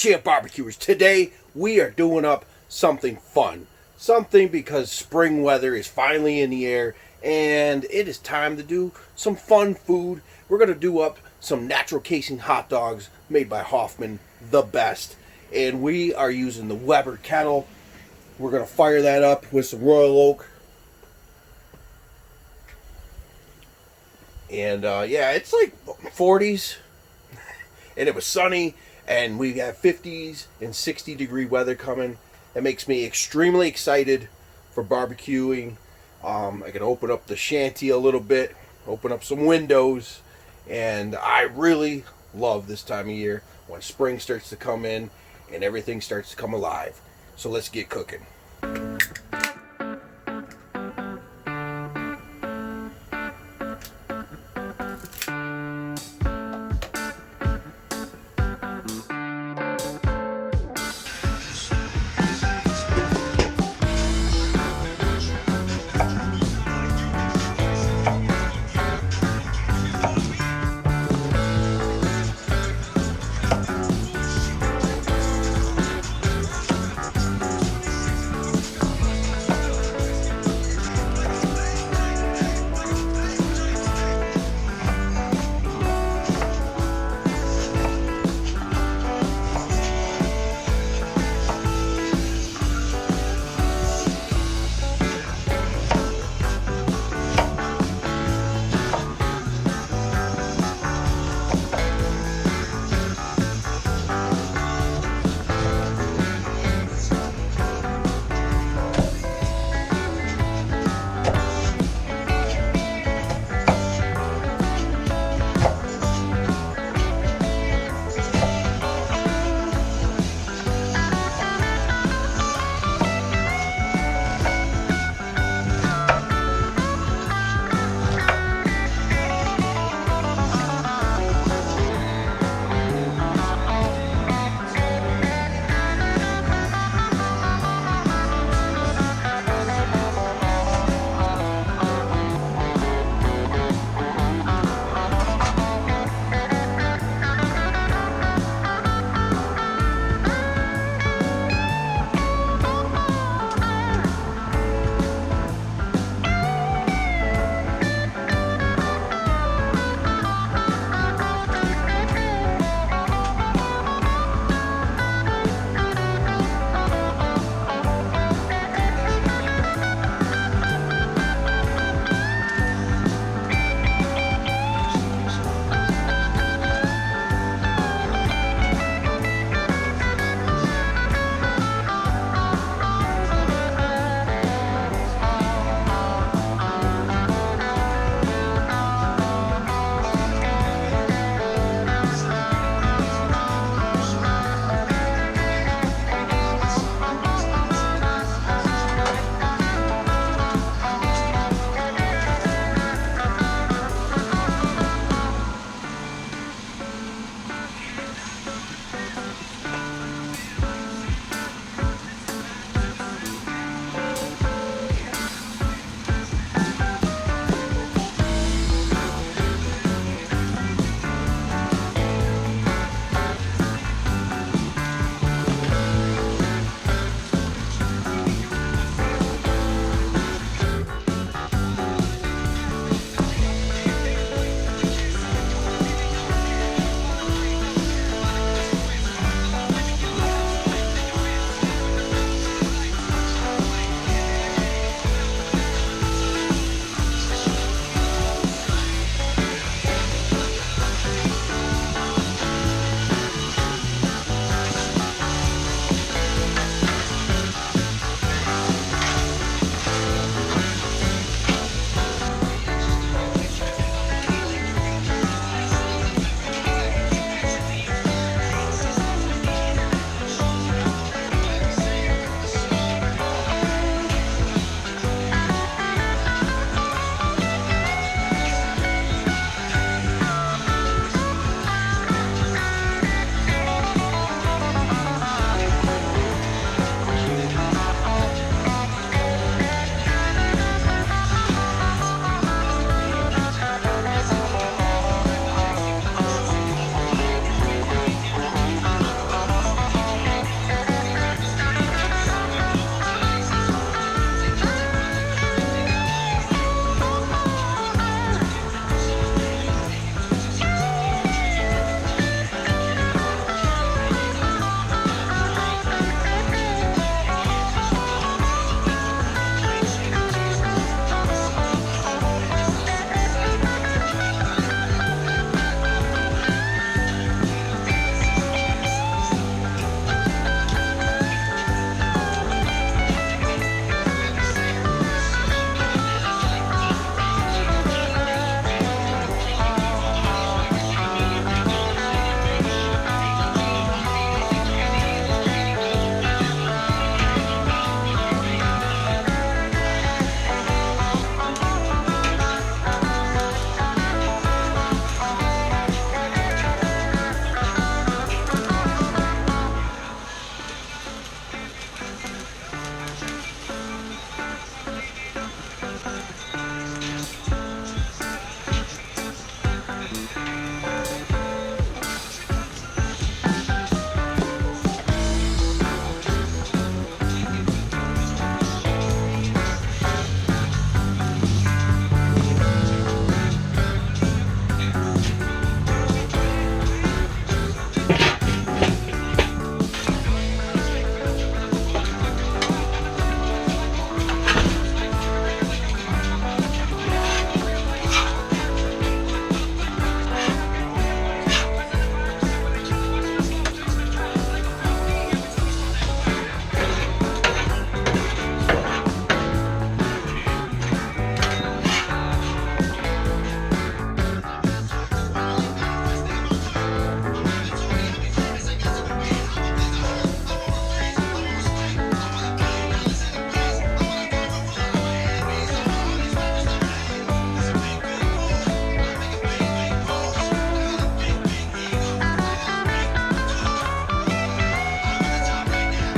Champ Barbecuers. Today we are doing up something fun. Something because spring weather is finally in the air and it is time to do some fun food. We're going to do up some natural casing hot dogs made by Hoffman, the best. And we are using the Weber Kettle. We're going to fire that up with some Royal Oak. And yeah, it's like 40s. And it was sunny. And we got 50s and 60 degree weather coming. That makes me extremely excited for barbecuing. I can open up the shanty a little bit, open up some windows, and I really love this time of year when spring starts to come in and everything starts to come alive. So let's get cooking.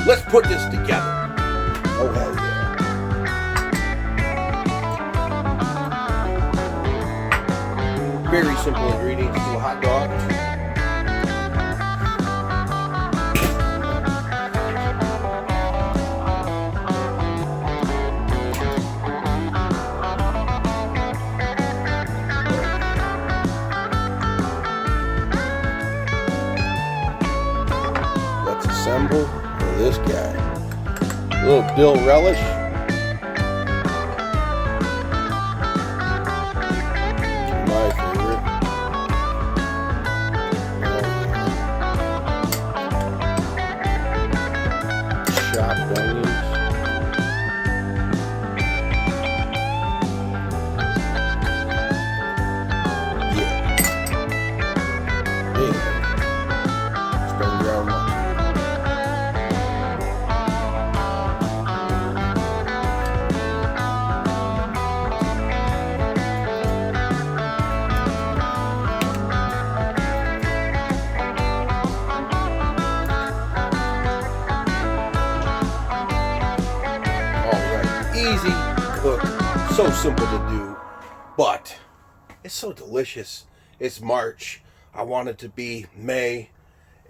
Let's put this together. Oh, hell yeah. Very simple ingredients to a hot dog. Let's assemble this guy. A little dill relish. My favorite. Chopped onions. Yeah. And stone ground mustard. Easy cook, so simple to do, but it's so delicious. It's March. I want it to be May,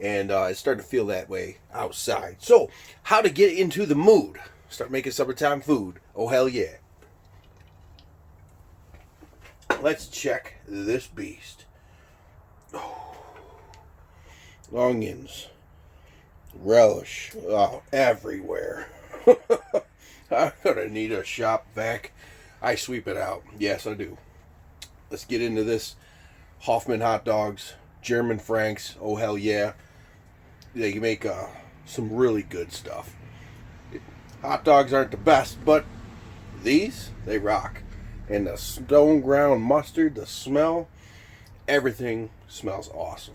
and it's starting to feel that way outside. So, how to get into the mood? Start making summertime food. Oh, hell yeah. Let's check this beast. Oh. Onions. Relish. Oh, everywhere. I'm gonna need a shop vac. I sweep it out. Yes, I do. Let's get into this. Hoffman hot dogs, German Franks. Oh hell yeah! They make some really good stuff. Hot dogs aren't the best, but these, they rock. And the stone ground mustard, the smell, everything smells awesome.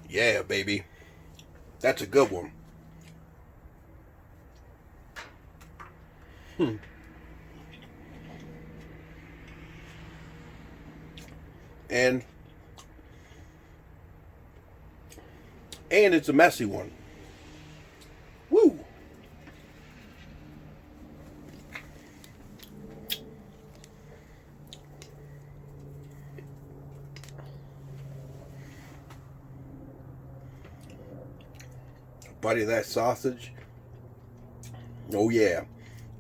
Yeah, baby. That's a good one. And it's a messy one. Woo! Bite of that sausage. Oh yeah.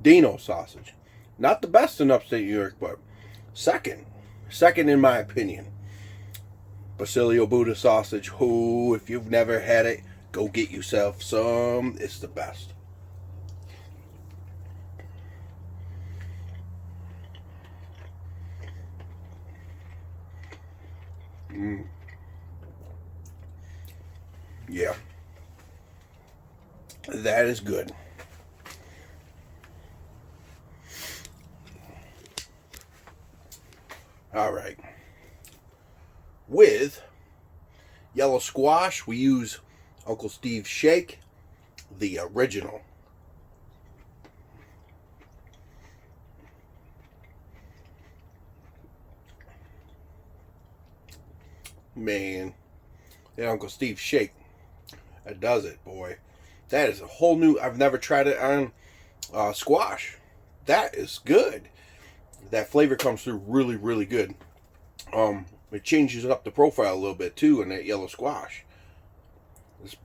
Dino sausage. Not the best in upstate New York, but second in my opinion. Basilio Buddha sausage. Oh, if you've never had it, go get yourself some. It's the best. Yeah. That is good. All right. With yellow squash, we use Uncle Steve's Shake, the original. Man, that Uncle Steve's Shake, that does it, boy. That is a whole new, I've never tried it on squash. That is good. That flavor comes through really, really good. It changes up the profile a little bit too in that yellow squash. It's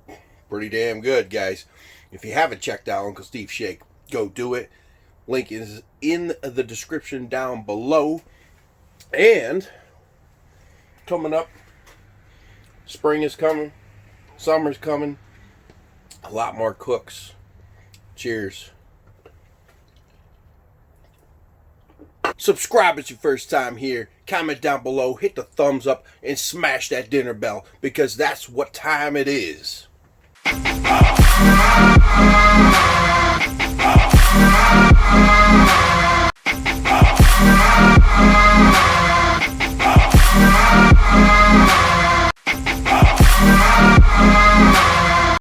pretty damn good, guys. If you haven't checked out Uncle Steve's Shake, go do it. Link is in the description down below. And coming up, spring is coming, summer's coming. A lot more cooks. Cheers. Subscribe if it's your first time here. Comment down below, hit the thumbs up, and smash that dinner bell because that's what time it is.